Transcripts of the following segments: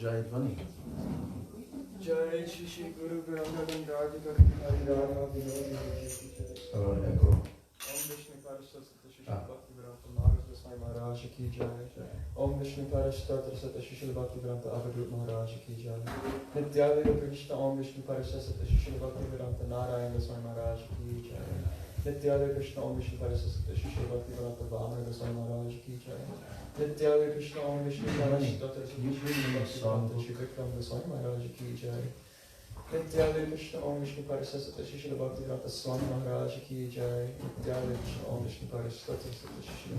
Jai Dhvani. Jai Shri Shri Guru Grandavan Radhika Hari Radha Vinodhi Echo. Om Vishnu Parashtata Shri Bhakti Vedanta Maharaj Swami Maharaj Ki Jai. Om Vishnu Parashtata Shri Bhakti Vedanta Avadut Maharaj Ki Jai. Nityadeva Krishna Om Vishnu Parashtata Shri Bhakti Vedanta Narayana Swami Maharaj Ki Jai. Nityadeva Krishna Om Vishnu Parashtata Shri Bhakti Vedanta Vamana Swami Maharaj Ki Jai. Nityadeva Krishna Om Vishnu Parashtata Shri Bhakti Vedanta Shri Vikram Swami Maharaj Ki Jai. Nityadeva Krishna Om Vishnu Parashtata Shri Bhakti Vedanta Swami Maharaj Ki Jai. Nityadeva Krishna Om Vishnu Parashtata Shri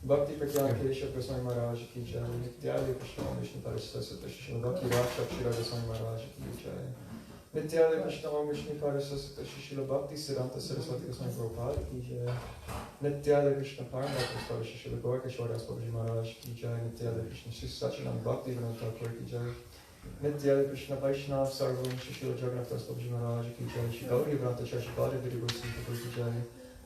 Bhakti Pratyam Keshav Swami Maharaj Ki Jai. Nityadeva Krishna Om Vishnu Parashtata Shri Bhakti Rakshak Shri Swami Maharaj Ki Jai. Nityadeva Krishna Om Vishnu Parashtata Shri Bhakti Siddhanta Saraswati Swami Prabhupada Ki Jai. Nityadeva Krishna Paramahansa Shri Gaurkeshwara Swami Maharaj Ki Jai. Nityadeva Krishna Shri Sachinand Bhakti Vinod Thakur Ki Jai. Nityadeva Krishna Vaishnav Sarvam Shri Jagannath Das Swami Maharaj Ki Jai. Shri Gauri Vrata Shri Gauri Vidibhusi Thakur Ki Jai.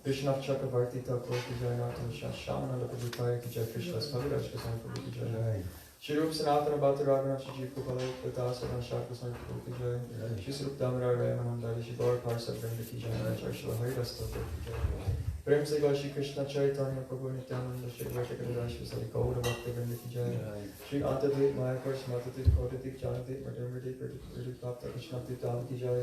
Vishnav Chakravarti Thakur Ki Jai. Nathan Shamananda Prabhupada Ki Jai. Krishna Kaviraj Swami Prabhu Ki Jai. Shri Rup Sanatana Bhakti Raghunath Shri Jeev Kupala Dasaran Shakra Swami Prabhu Ki Jai. Shri Srup Damodar Ramanandari Shri Gaur Parsad Vrinda Ki Jai. Shri Haridas Thakur Ki Jai. Prem se Shri Krishna Chaitanya Prabhu Nityananda Shri Vaishakadara Shri Sari Gaura Bhakti Vrinda Ki Jai. Shri Antadit Mayakar Smatadit Kodadit Janadit Madhurmadit Radit Bhakta Krishna Titam Ki Jai.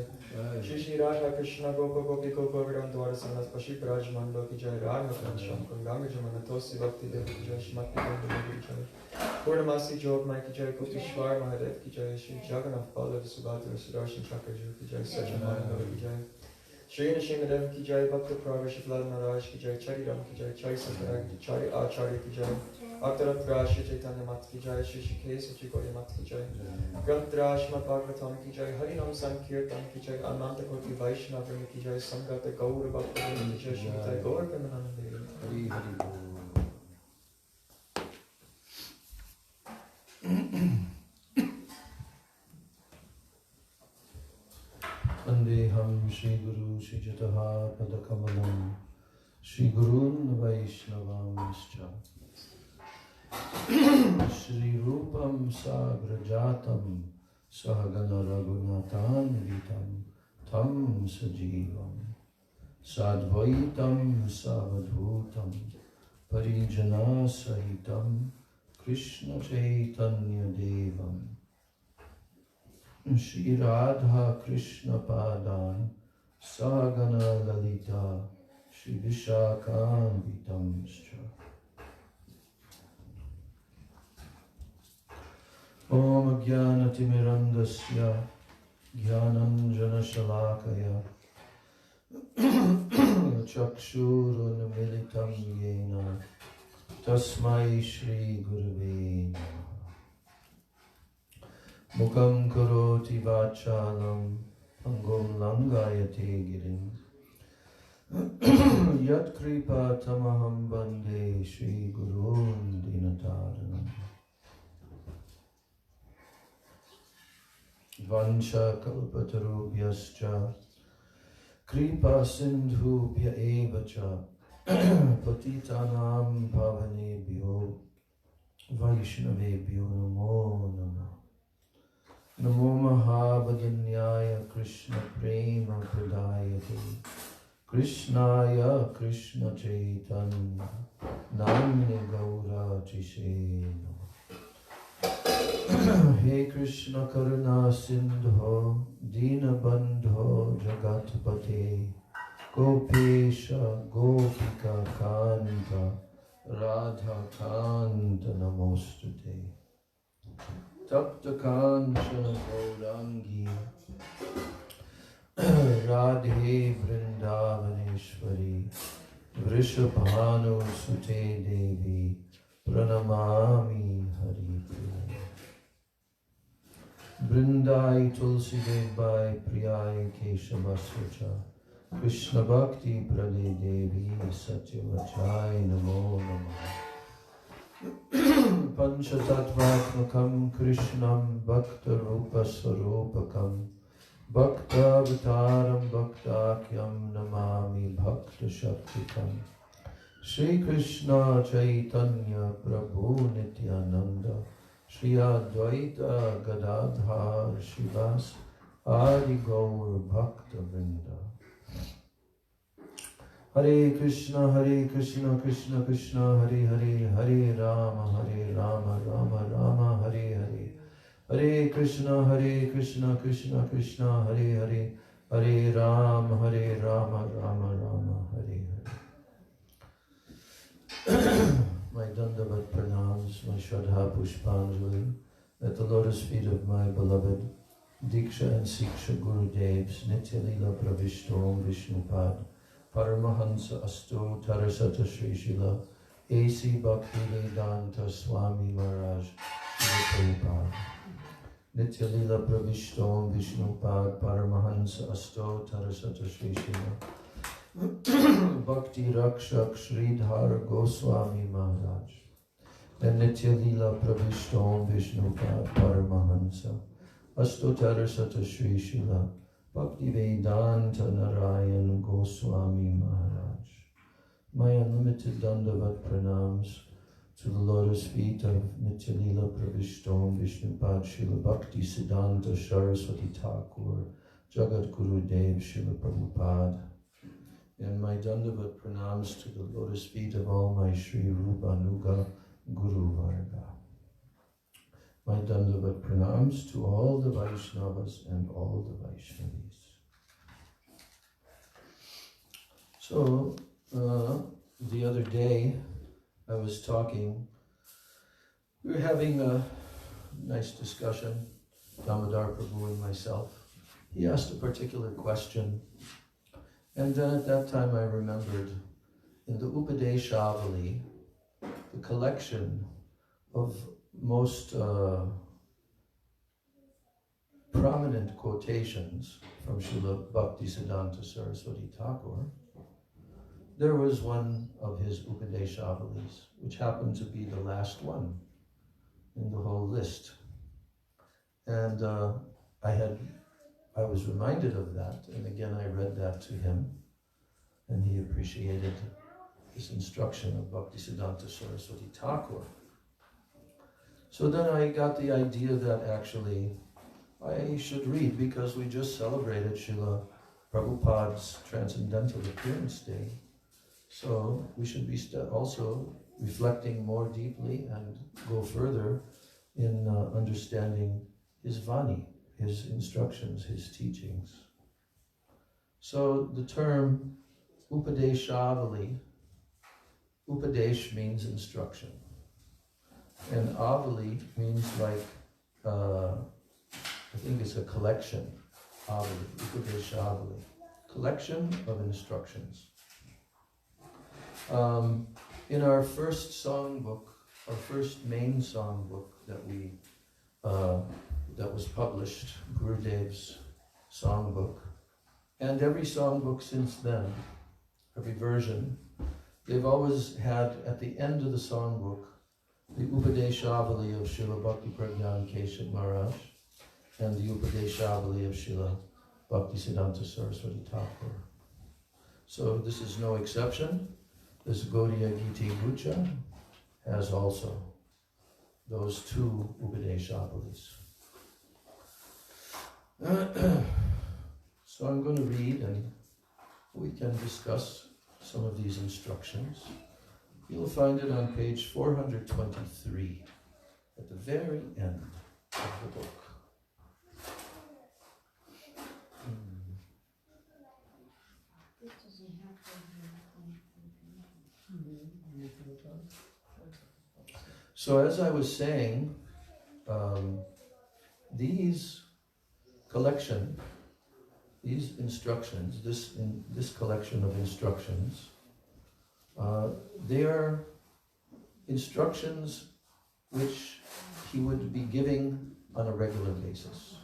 Shri Shri Radha Krishna Gopa Gopi Gopa Viram Dwara Sanat Pashi Braj Mando Ki Jai. Radha Kancham Kundanga Jamana Tosi Bhakti Devi Ki Jai. Shri Mati Vrinda Ki Jai. Purnamasi Jog Mai Ki Jai. Kutishwar Mahadev Ki Jai. Shri Jagannath Balav Subhadra Sudarshan Chakraju Ki Jai. Sajjananda Ki Jai. Shri Nishinadev Ki Jai. Bhakta Prabhu Shri Vlad Maharaj Ki Jai. Chari Ram Ki Jai. Chari Sakarag Chari Acharya Ki Jai. Aktarat Shri Chaitanya Mat Ki Jai. Shri Shikesa Shri Gauri Mat Ki Jai. Grantra Shrimad Bhagavatam Ki Jai. Harinam Sankirtan Ki Jai. Ananta Koti Vaishnava Ki Jai. Sangata Gaura Bhakta Ki Jai. Shri Nitai Gaur Premanande. Hari Hari Bol. Vandeham Shri Guru Shri Jataha Padakamalam Shri Gurun Vaishnavamscha Shri Rupam Sagrajatam Sahagana Raghunathan Vitam Tam Sajivam Sadvaitam Savadhutam Parijana Sahitam Krishna Chaitanya Devam Shri Radha Krishna Padan Sagana Lalita Shri Vishakhambitamscha Om Jnanatimirandasya Jnananjana Shalakaya Chakshurunmilitam Yena Tasmai Shri Gurave Namaha Mukam karoti vachalam Pangum langayate girim Yat kripa tamaham bande Shri Gurun dinataranam Vancha kalpatarubhyascha Kripa sindhubhya evacha Patitanam pavanebhyo Vaishnavebhyo namo namo Namo Mahabhaganyaya Krishna Prema Pradayate Krishnaya Krishna Chaitanya Namne Gaura Chishena He Krishna Karuna Sindho Dina Bandho Jagatpate Gopesha Gopika Kanta Radha Kanta Namostute Tapta Kanchana Gaurangi Radhe Vrindavaneshwari Vrishabhanu Sute Devi Pranamami Hari Priya Vrindai Tulsi Devbai Priyai Keshavasvacha Krishna Bhakti Prade Devi Satyavachai Namo Namaha Panchatattvatmakam Krishnam Bhakta Rupa Sarupakam Bhakta Avataram Bhaktakyam Namami Bhakta Shaktikam Shri Krishna Chaitanya Prabhu Nityananda Shri Advaita Gadadhar Shivas Adi Gaur Bhakta Vrinda. Hare Krishna, Krishna Krishna, Hare Hare, Hare Rama, Rama Rama, Hare Hare. Hare Krishna, Krishna Krishna, Hare Hare, Hare Rama, Rama Rama, Hare Hare. My Dandavat pranams, my Shraddha Pushpanjali, at the lotus feet of my beloved Diksha and Siksha Gurudevs, Nitya Lila Pravishto Vishnupad, Paramahansa Asto Tarasata Sri Srila, A.C. Bhakti Vedanta Swami Maharaj, Srila Prabhupada. Nitya Lila Pravishto Vishnupad, Paramahansa Asto Tarasata Sri Srila, Bhakti Rakshak Sridhar Goswami Maharaj, and Nitya Lila Pravishto Vishnupad, Paramahansa Astotar Sata Sri Srila Bhakti Vedanta Narayan Goswami Maharaj. My unlimited Dandavat pranams to the lotus feet of Nitya Lila Pravishto Vishnupad Srila Bhakti Siddhanta Saraswati Thakur, Jagat Gurudev Srila Prabhupada. And my Dandavat pranams to the lotus feet of all my Sri Rupa Nuga Guru Varga. My Dandavat pranams to all the Vaishnavas and all the Vaishnavis. So, the other day I was talking, we were having a nice discussion, Damodar Prabhu and myself. He asked a particular question, and then at that time I remembered in the Upadeshavali, the collection of most prominent quotations from Srila Bhaktisiddhanta Saraswati Thakur, there was one of his Upadeshavalis, which happened to be the last one in the whole list. And I was reminded of that, and again I read that to him, and he appreciated this instruction of Bhaktisiddhanta Saraswati Thakur. So then I got the idea that actually I should read, because we just celebrated Srila Prabhupada's Transcendental Appearance Day. So we should be also reflecting more deeply and go further in understanding his Vani, his instructions, his teachings. So the term Upadeshavali, Upadesh means instruction. And Avali means like, I think it's a collection, Avali, Upadeshavali, collection of instructions. In our first songbook, our first main songbook that was published, Gurudev's songbook, and every songbook since then, every version, they've always had at the end of the songbook the Upadeshavali of Srila Bhakti Pragyan Keshav Maharaj and the Upadeshavali of Srila Bhaktisiddhanta Saraswati Thakur. So this is no exception. This Gaudiya Giti Gucha has also those two Upadeshavalis. So I'm going to read and we can discuss some of these instructions. You'll find it on page 423, at the very end of the book. So as I was saying, these instructions, this collection of instructions, they are instructions which he would be giving on a regular basis.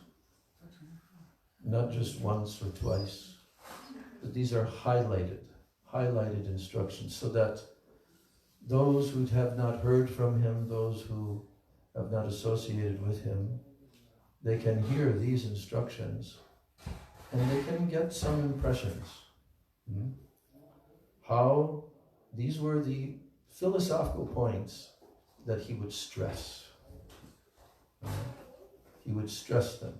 Not just once or twice, but these are highlighted instructions, so that those who have not heard from him, those who have not associated with him, they can hear these instructions and they can get some impressions. How these were the philosophical points that he would stress. He would stress them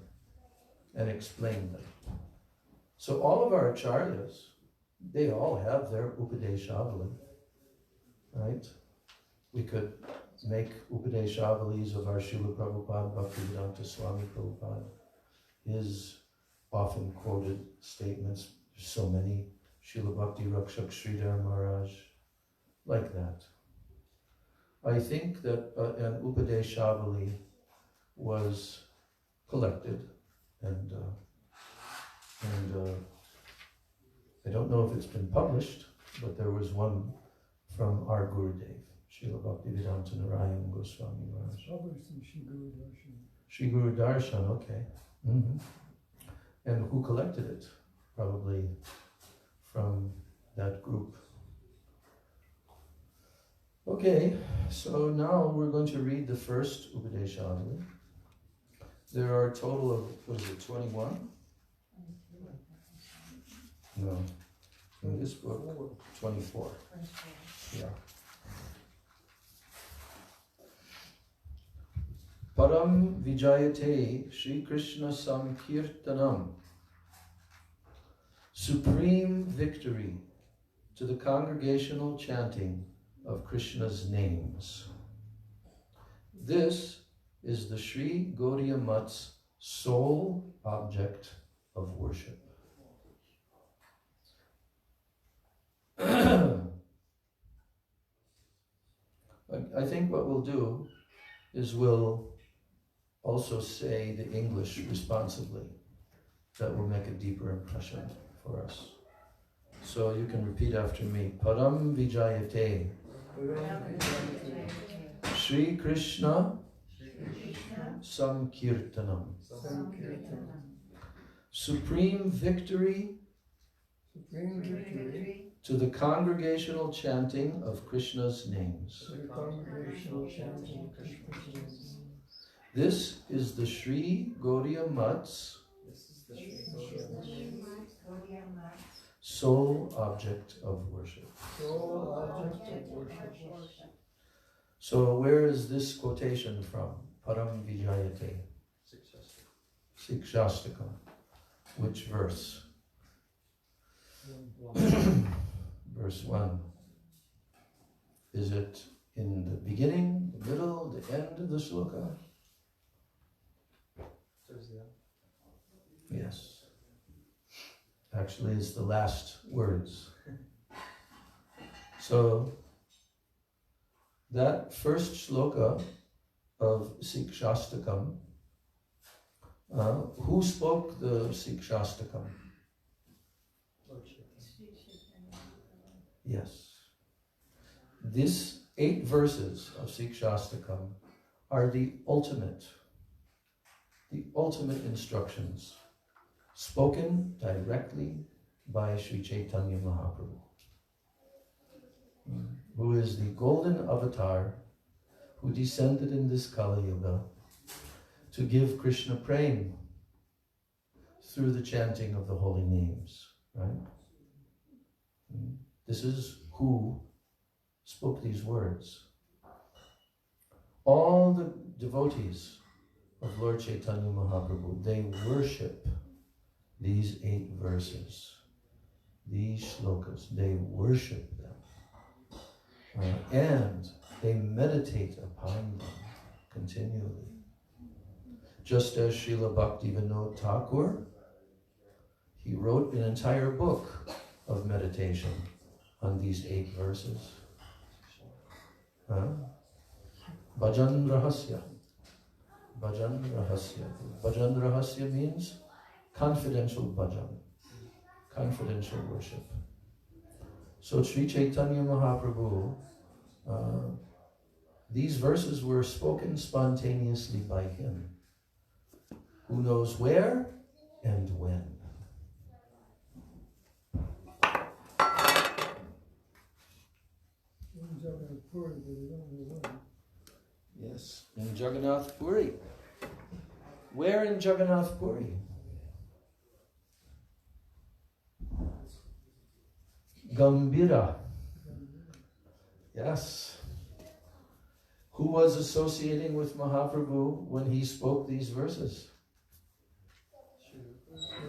and explain them. So all of our acharyas, they all have their Upadeshavali, right? We could make Upadeshavalis of our Srila Prabhupada, Bhaktivedanta Swami Prabhupada, his often quoted statements. There's so many. Srila Bhakti Rakshak Sridhar Maharaj, like that. I think that an Upadeshavali was collected and I don't know if it's been published, but there was one from our Gurudev, Srila Bhaktivedanta Narayan Goswami Maharaj. Published in Shri Guru Darshan. Shri Guru Darshan, okay. And who collected it? Probably from that group. Okay, so now we're going to read the first Upadeshavali. There are a total of, what is it, 21? No, in this book, 24. Yeah. Param Vijayate Shri Krishna Sankirtanam. Supreme victory to the congregational chanting of Krishna's names. This is the Sri Gaudiya Math's sole object of worship. I think what we'll do is we'll also say the English responsibly. That will make a deeper impression for us. So you can repeat after me. Param Vijayate Shri Krishna Sankirtanam. Supreme victory to the congregational chanting of Krishna's names. This is the Sri Gaudiya Math's sole object of worship. So where is this quotation from? Param Vijayate. Sikshastakam. Which verse? Verse 1. Is it in the beginning, the middle, the end of the sloka? Yes. Actually, it's the last words. So, that first shloka of Sikshastakam, who spoke the Sikshastakam? Yes. These 8 verses of Sikshastakam are the ultimate instructions spoken directly by Sri Chaitanya Mahaprabhu, who is the golden avatar who descended in this Kali Yuga to give Krishna prema through the chanting of the holy names, right? This is who spoke these words. All the devotees of Lord Chaitanya Mahaprabhu, they worship these 8 verses, these shlokas, they worship them. And they meditate upon them continually. Just as Srila Bhaktivinoda Thakur, he wrote an entire book of meditation on these 8 verses. Bhajan Rahasya. Bhajan Rahasya. Bhajan Rahasya means confidential bhajan, confidential worship. So Sri Chaitanya Mahaprabhu, these verses were spoken spontaneously by him. Who knows where and when? Yes, in Jagannath Puri. Where in Jagannath Puri? Gambira. Yes. Who was associating with Mahaprabhu when he spoke these verses?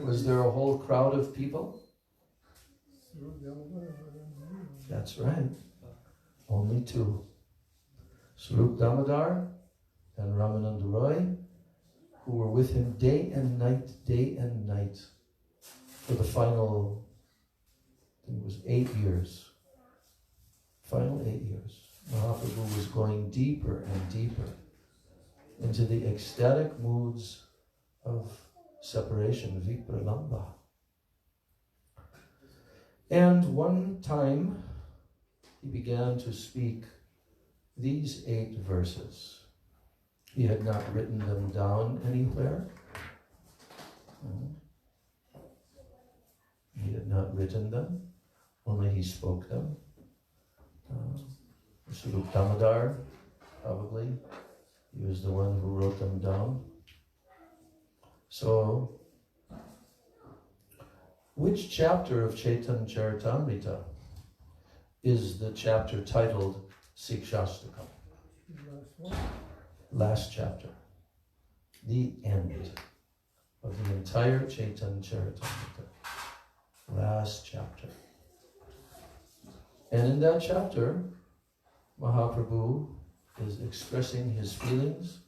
Was there a whole crowd of people? That's right. Only two. Swarup Damodar and Ramananda Roy, who were with him day and night, for the final, I think it was 8 years. Final 8 years. Mahaprabhu was going deeper and deeper into the ecstatic moods of separation, vipralamba. And one time he began to speak these 8 verses. He had not written them down anywhere. He had not written them, only he spoke them. Swarup Damodar, probably, he was the one who wrote them down. So, which chapter of Chaitanya Charitamrita is the chapter titled Sikshastakam? Last chapter. The end of the entire Chaitanya Charitamrita. Last chapter. And in that chapter, Mahaprabhu is expressing his feelings,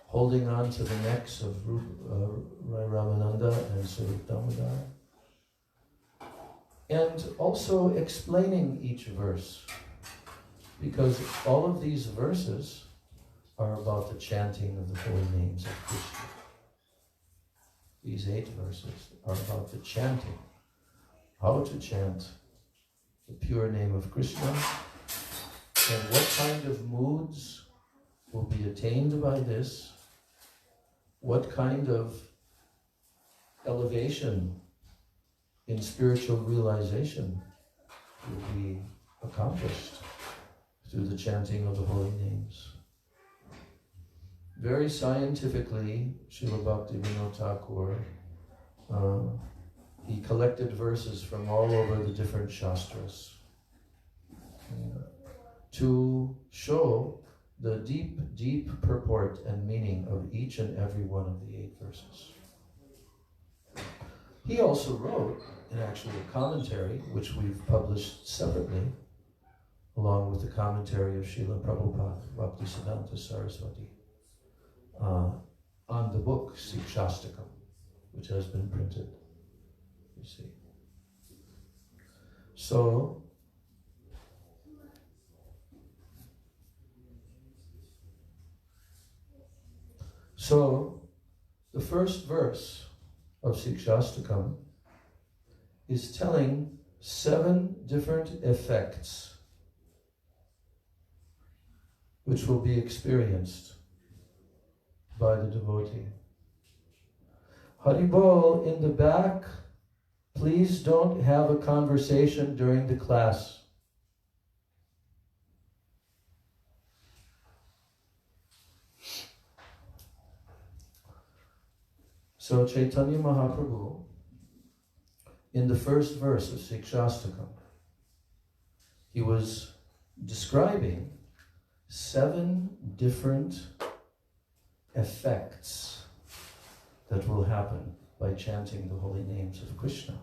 holding on to the necks of Ramananda and Swarup Damodar, and also explaining each verse, because all of these verses are about the chanting of the holy names of Krishna. These 8 verses are about the chanting, how to chant the pure name of Krishna, and what kind of moods will be attained by this, what kind of elevation in spiritual realization will be accomplished through the chanting of the holy names. Very scientifically, Srila Bhaktivinoda Thakur, he collected verses from all over the different shastras to show the deep, deep purport and meaning of each and every one of the 8 verses. He also wrote an actual commentary, which we've published separately, along with the commentary of Srila Prabhupada, Bhaktisiddhanta Saraswati, on the book Sikshastakam, which has been printed, you see. So the first verse of Sikshastakam is telling 7 different effects which will be experienced by the devotee. Haribol, in the back, please don't have a conversation during the class. So Chaitanya Mahaprabhu, in the first verse of Sikshastakam, he was describing 7 different effects that will happen by chanting the holy names of Krishna.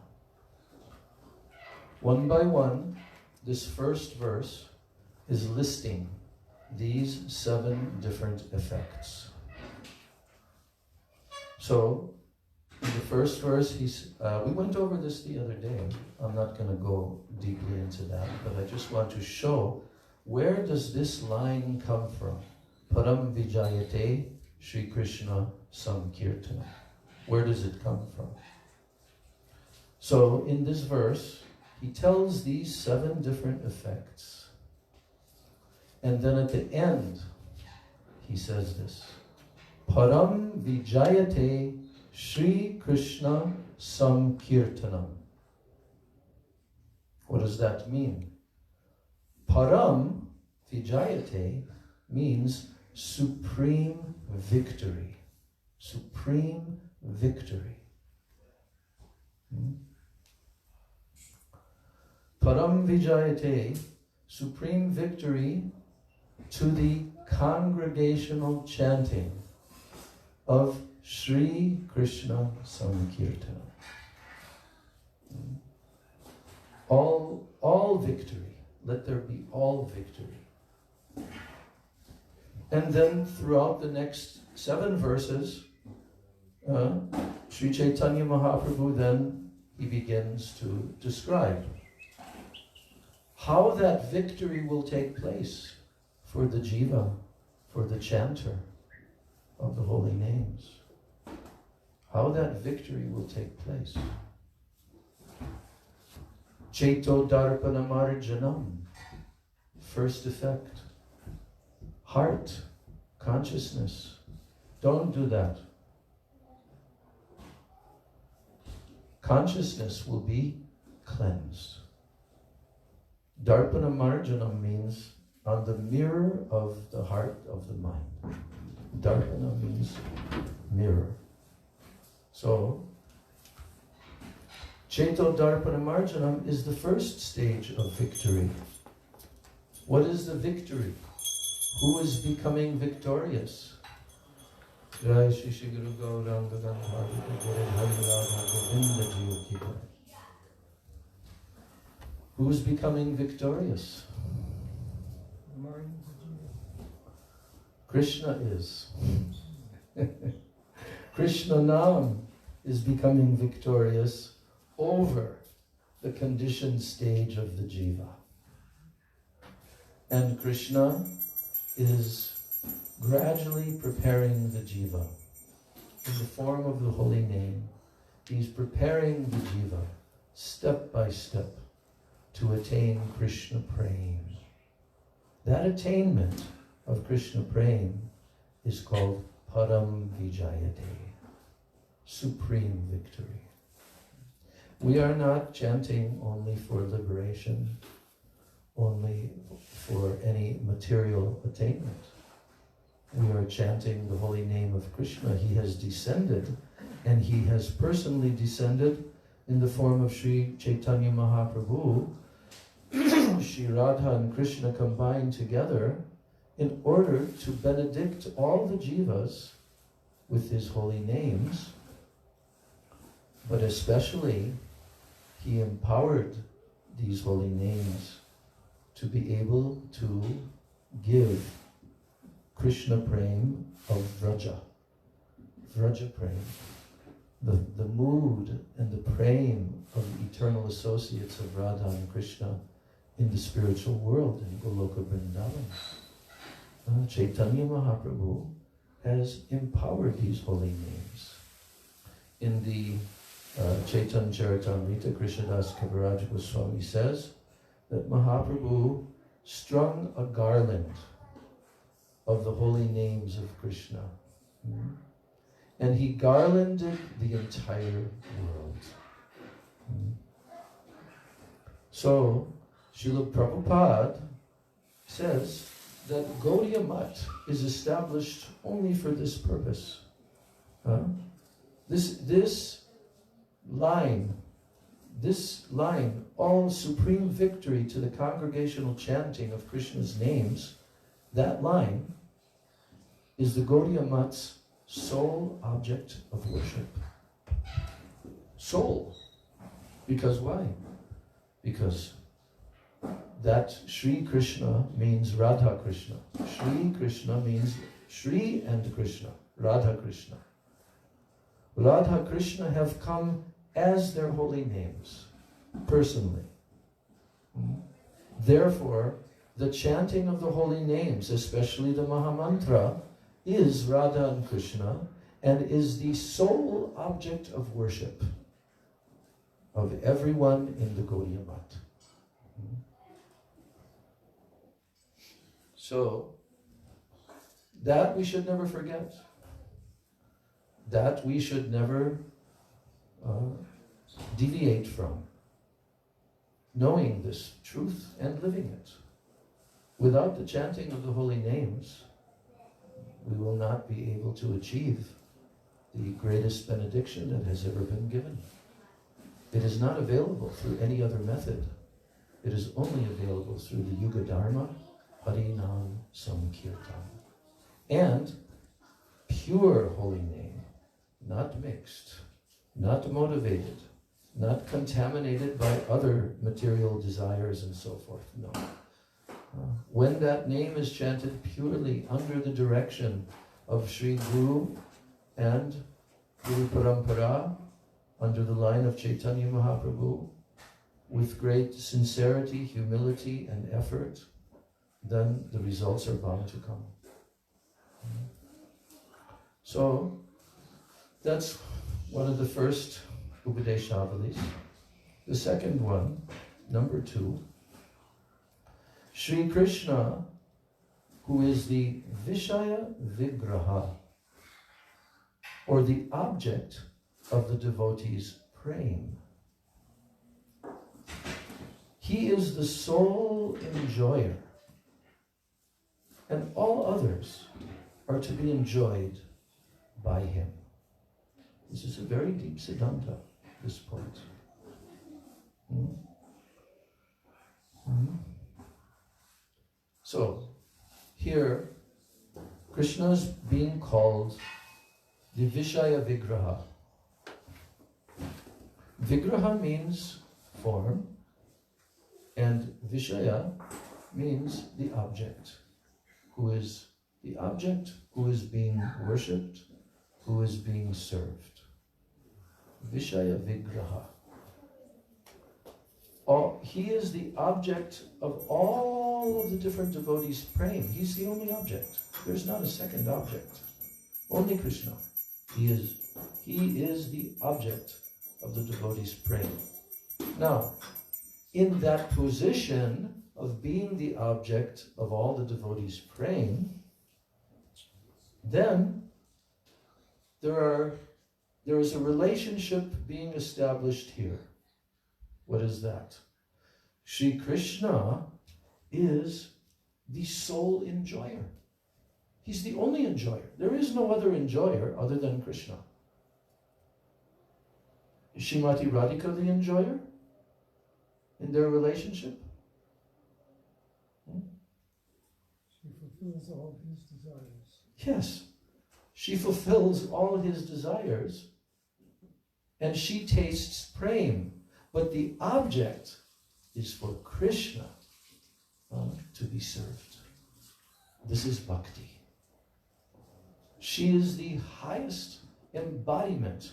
One by one, this first verse is listing these 7 different effects. So, in the first verse, we went over this the other day. I'm not going to go deeply into that, but I just want to show, where does this line come from? Param Vijayate Shri Krishna Samkirtana. Where does it come from? So, in this verse, he tells these 7 different effects. And then at the end, he says this. Param Vijayate Shri Krishna Samkirtanam. What does that mean? Param Vijayate means supreme victory. Supreme victory. Param Vijayate, supreme victory to the congregational chanting of Sri Krishna Sankirtana. All victory. Let there be all victory. And then throughout the next 7 verses, Sri Chaitanya Mahaprabhu then he begins to describe how that victory will take place for the jiva, for the chanter of the holy names. How that victory will take place. Chaito Darpana Marjanam, first effect. Heart, consciousness. Don't do that. Consciousness will be cleansed. Darpana Marjanam means on the mirror of the heart of the mind. Darpana means mirror. So, Chaito Darpana Marjanam is the first stage of victory. What is the victory? Who is becoming victorious? Jai Shri Shri Guru Gauranga Gandhari Jai Hari Radha Govinda Jiva Ki Jai. Who is becoming victorious? Krishna is. Krishna Nam is becoming victorious over the conditioned stage of the jiva. And Krishna is gradually preparing the jiva in the form of the holy name. He's preparing the jiva step by step to attain Krishna Prem. That attainment of Krishna Prem is called Param Vijayate, supreme victory. We are not chanting only for liberation, only for any material attainment. We are chanting the holy name of Krishna. He has descended, and he has personally descended in the form of Sri Chaitanya Mahaprabhu. Sri Radha and Krishna combined together in order to benedict all the jivas with his holy names, but especially he empowered these holy names to be able to give Krishna Prem of Vraja. Vraja Prem. The mood and the prem of the eternal associates of Radha and Krishna in the spiritual world in Goloka Vrindavan. Chaitanya Mahaprabhu has empowered these holy names. In the Chaitanya Charitamrita, Krishnadas Kaviraj Goswami says that Mahaprabhu strung a garland of the holy names of Krishna. And he garlanded the entire world. So, Srila Prabhupada says that Gaudiya Mat is established only for this purpose. This line, all supreme victory to the congregational chanting of Krishna's names, that line is the Gaudiya Mat's sole object of worship. Sole. Because why? Because that Sri Krishna means Radha Krishna. Sri Krishna means Sri and Krishna, Radha Krishna. Radha Krishna have come as their holy names, personally. Therefore, the chanting of the holy names, especially the Mahamantra, is Radha and Krishna, and is the sole object of worship of everyone in the Gaudiya Mat. So, that we should never forget. That we should never deviate from. Knowing this truth and living it. Without the chanting of the holy names, we will not be able to achieve the greatest benediction that has ever been given. It is not available through any other method. It is only available through the Yuga Dharma, Harinam Sankirtan. And pure holy name, not mixed, not motivated, not contaminated by other material desires and so forth. No. When that name is chanted purely under the direction of Sri Guru and Guru Parampara, under the line of Chaitanya Mahaprabhu, with great sincerity, humility, and effort, then the results are bound to come. So, that's one of the first Upadeshavalis. The second one, number 2, Sri Krishna, who is the Vishaya Vigraha, or the object of the devotee's praying. He is the sole enjoyer, and all others are to be enjoyed by him. This is a very deep Siddhanta, this point. So, here, Krishna is being called the Vishaya Vigraha. Vigraha means form, and Vishaya means the object. Who is the object, who is being worshipped, who is being served. Vishaya Vigraha. He is the object of all of the different devotees praying. He's the only object. There's not a second object. Only Krishna. He is the object of the devotees praying. Now, in that position of being the object of all the devotees praying, then there is a relationship being established here. What is that? Shri Krishna is the sole enjoyer. He's the only enjoyer. There is no other enjoyer other than Krishna. Is Srimati Radhika the enjoyer in their relationship? She fulfills all his desires. Yes. She fulfills all his desires, and she tastes prem. But the object is for Krishna to be served. This is bhakti. She is the highest embodiment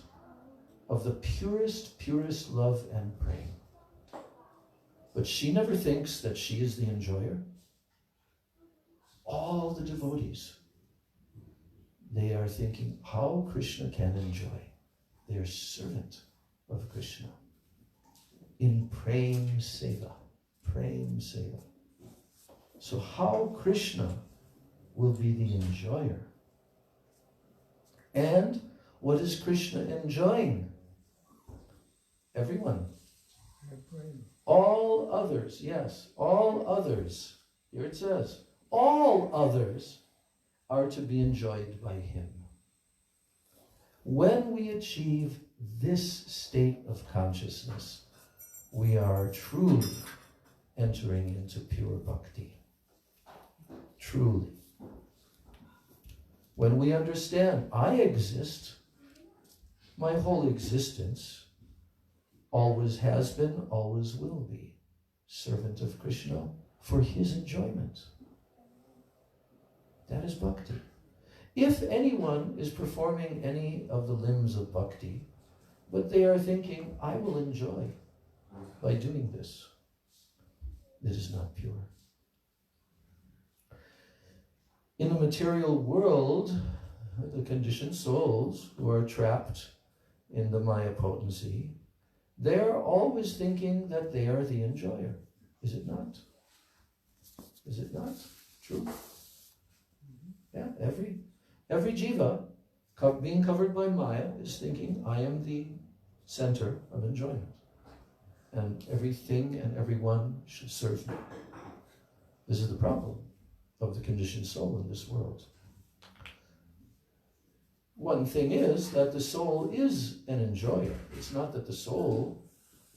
of the purest love and prem. But she never thinks that she is the enjoyer. All the devotees, they are thinking how Krishna can enjoy. They are servant of Krishna. In prem seva. Prem seva. So how Krishna will be the enjoyer? And what is Krishna enjoying? Everyone. All others, yes, all others. Here it says, all others are to be enjoyed by him. When we achieve this state of consciousness, we are truly entering into pure bhakti. Truly. When we understand, I exist, my whole existence always has been, always will be, servant of Krishna for his enjoyment. That is bhakti. If anyone is performing any of the limbs of bhakti, but they are thinking, I will enjoy by doing this, it is not pure. In the material world, the conditioned souls who are trapped in the Maya potency, they are always thinking that they are the enjoyer. Is it not? Is it not true? Yeah, every jiva being covered by Maya is thinking, I am the center of enjoyment. And everything and everyone should serve me. This is the problem of the conditioned soul in this world. One thing is that the soul is an enjoyer. It's not that the soul,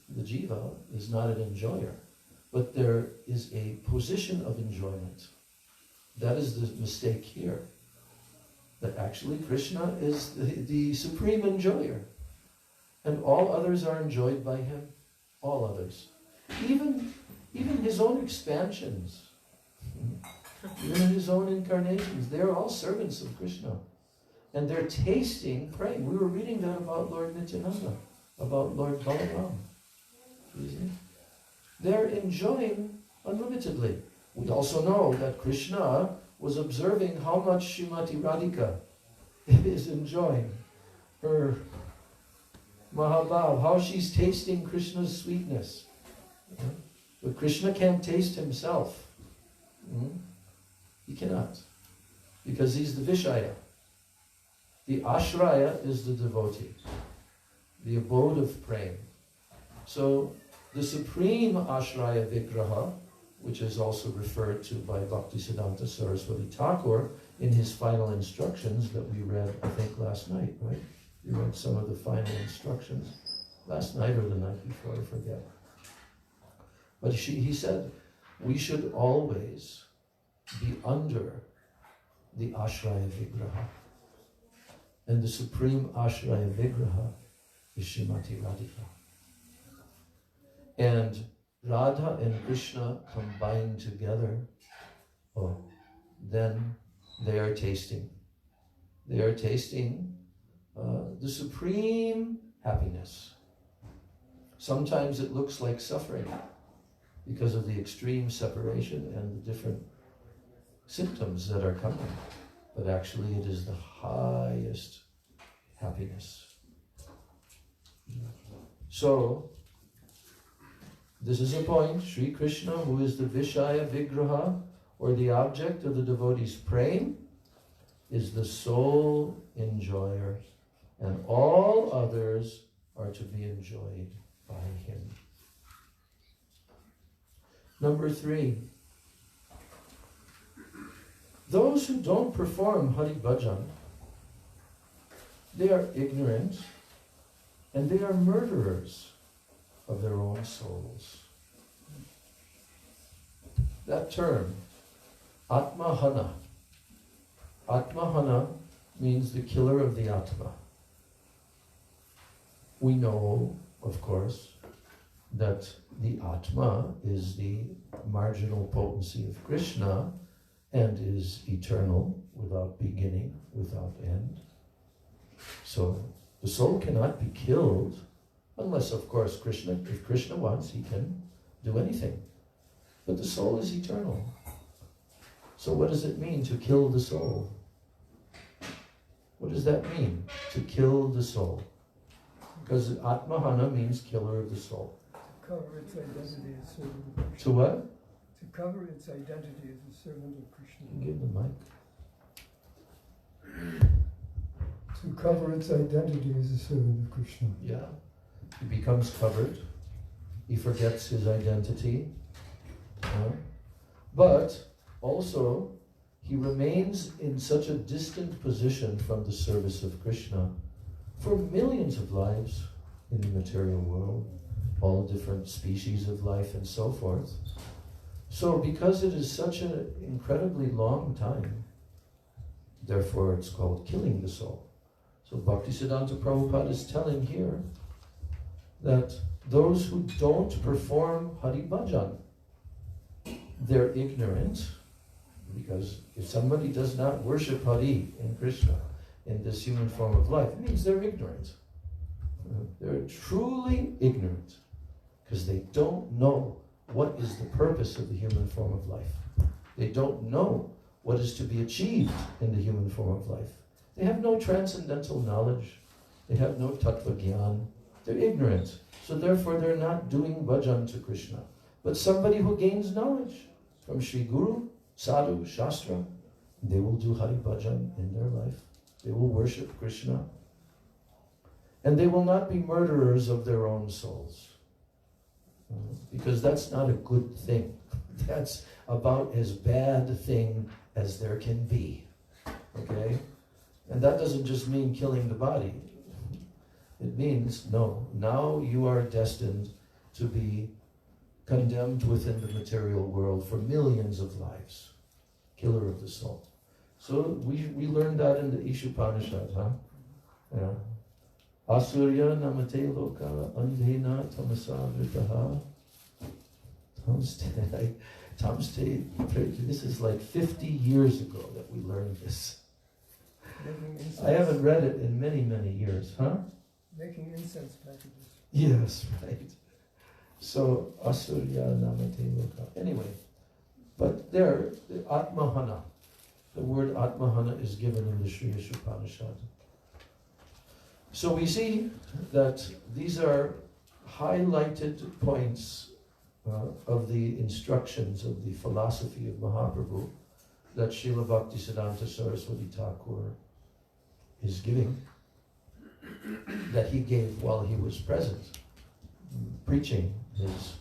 the jiva, is not an enjoyer, but there is a position of enjoyment That is the mistake here. That actually Krishna is the supreme enjoyer. And all others are enjoyed by him. All others. Even his own expansions. Even his own incarnations. They're all servants of Krishna. And they're tasting praying. We were reading that about Lord Nityananda. About Lord Balaram. You see? They're enjoying unlimitedly. We also know that Krishna was observing how much Srimati Radhika is enjoying her Mahabhav, how she's tasting Krishna's sweetness. But Krishna can't taste himself. He cannot. Because he's the Vishaya. The Ashraya is the devotee. The abode of prema. So the supreme Ashraya Vigraha, which is also referred to by Bhaktisiddhanta Saraswati Thakur in his final instructions that we read, I think, last night, right? You read some of the final instructions last night or the night before, I forget. But he said, we should always be under the Ashraya Vigraha. And the supreme Ashraya Vigraha is Srimati Radhika. And Radha and Krishna combined together, then they are tasting. They are tasting the supreme happiness. Sometimes it looks like suffering because of the extreme separation and the different symptoms that are coming. But actually it is the highest happiness. So, this is a point. Sri Krishna, who is the Vishaya Vigraha, or the object of the devotee's prema, is the sole enjoyer, and all others are to be enjoyed by him. Number 3. Those who don't perform Hari Bhajan, they are ignorant and they are murderers of their own souls. That term, Atmahana. Atmahana means the killer of the Atma. We know, of course, that the Atma is the marginal potency of Krishna and is eternal, without beginning, without end. So the soul cannot be killed unless, of course, if Krishna wants, he can do anything. But the soul is eternal. So what does it mean to kill the soul? What does that mean, to kill the soul? Because Atmahana means killer of the soul. To cover its identity as servant of Krishna. To what? To cover its identity as a servant of Krishna. Give the mic. To cover its identity as a servant of Krishna. Yeah. He becomes covered. He forgets his identity. But also, he remains in such a distant position from the service of Krishna for millions of lives in the material world, all different species of life and so forth. So because it is such an incredibly long time, therefore it's called killing the soul. So Bhaktisiddhanta Prabhupada is telling here that those who don't perform Hari Bhajan, they're ignorant, because if somebody does not worship Hari and Krishna in this human form of life, it means they're ignorant. They're truly ignorant, because they don't know what is the purpose of the human form of life. They don't know what is to be achieved in the human form of life. They have no transcendental knowledge. They have no tattva gyan. They're ignorant. So therefore they're not doing bhajan to Krishna. But somebody who gains knowledge from Sri Guru, Sadhu, Shastra, they will do Hari Bhajan in their life. They will worship Krishna. And they will not be murderers of their own souls. Because that's not a good thing. That's about as bad a thing as there can be. Okay? And that doesn't just mean killing the body. It means, no, now you are destined to be condemned within the material world for millions of lives. killer of the soul. So we learned that in the Ishupanishad, huh? Yeah. Asurya namate loka andhena tamasa vritaha. This is like 50 years ago that we learned this. I haven't read it in many, many years, huh? Making incense packages. Yes, right. So, Asurya Namate Loka. Anyway, but there, the Atmahana, the word Atmahana is given in the Sri Upanishad. So we see that these are highlighted points of the instructions of the philosophy of Mahaprabhu that Srila Bhaktisiddhanta Saraswati Thakur is giving, that he gave while he was present, preaching his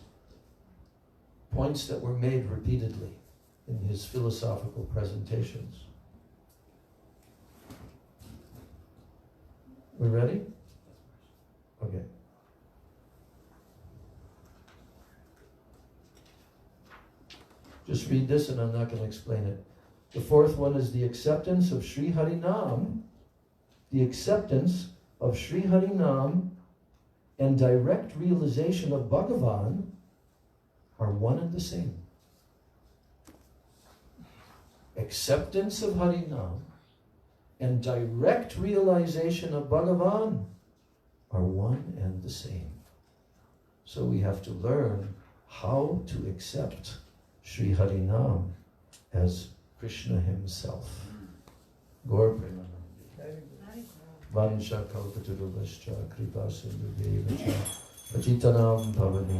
points that were made repeatedly in his philosophical presentations. We ready? Okay. Just read this and I'm not going to explain it. The fourth one is the acceptance of Sri Harinam, the acceptance of Sri Harinam and direct realization of Bhagavan are one and the same. Acceptance of Harinam and direct realization of Bhagavan are one and the same. So we have to learn how to accept Sri Harinam as Krishna himself. Gaur Premanandi. Vansha kalpatarubhascha kripa sindhu devacha pachitanam bhavani